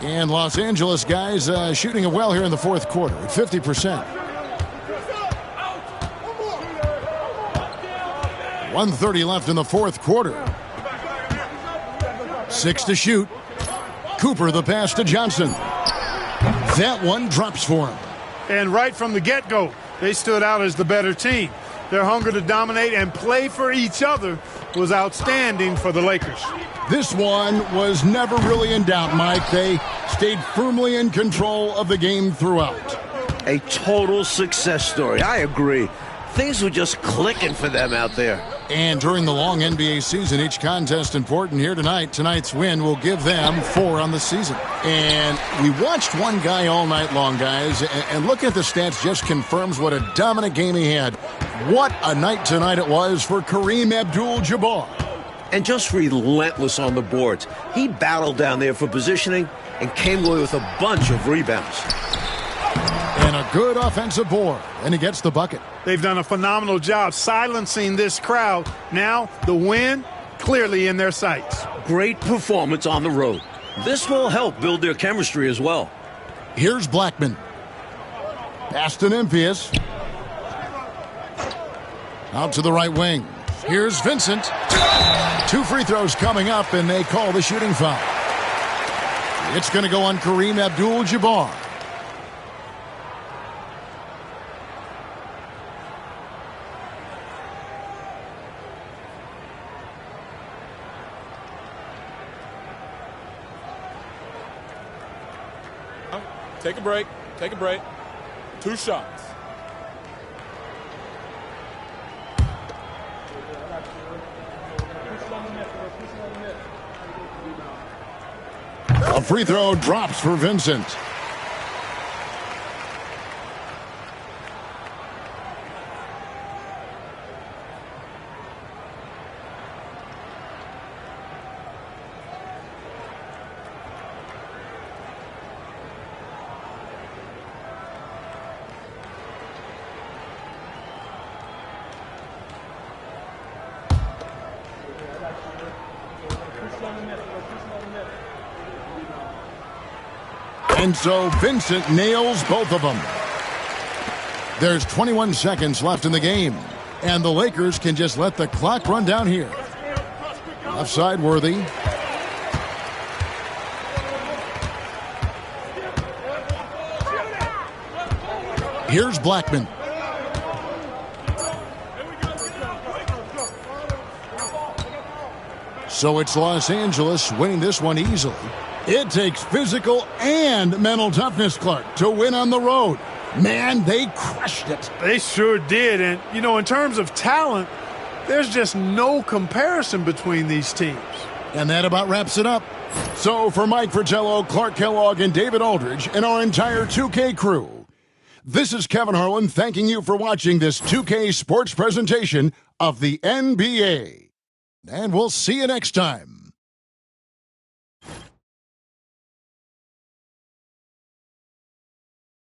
And Los Angeles guys shooting it well here in the fourth quarter at 50%. 1:30 left in the fourth quarter. 6 to shoot. Cooper the pass to Johnson. That one drops for him. And right from the get-go, they stood out as the better team. Their hunger to dominate and play for each other was outstanding for the Lakers. This one was never really in doubt, Mike. They stayed firmly in control of the game throughout. A total success story. I agree. Things were just clicking for them out there. And during the long NBA season, each contest important here tonight. Tonight's win will give them 4 on the season. And we watched one guy all night long, guys. And looking at the stats just confirms what a dominant game he had. What a night tonight it was for Kareem Abdul-Jabbar. And just relentless on the boards. He battled down there for positioning and came away with a bunch of rebounds. And a good offensive board. And he gets the bucket. They've done a phenomenal job silencing this crowd. Now, the win clearly in their sights. Great performance on the road. This will help build their chemistry as well. Here's Blackman. Pass to Nymphius. Out to the right wing. Here's Vincent. 2 free throws coming up, and they call the shooting foul. It's going to go on Kareem Abdul-Jabbar. Take a break. Take a break. 2 shots. A free throw drops for Vincent. And so Vincent nails both of them. There's 21 seconds left in the game. And the Lakers can just let the clock run down here. Offside worthy. Here's Blackman. So it's Los Angeles winning this one easily. It takes physical and mental toughness, Clark, to win on the road. Man, they crushed it. They sure did. And, you know, in terms of talent, there's just no comparison between these teams. And that about wraps it up. So for Mike Fratello, Clark Kellogg, and David Aldridge, and our entire 2K crew, This is Kevin Harlan thanking you for watching this 2K Sports presentation of the NBA. And we'll see you next time.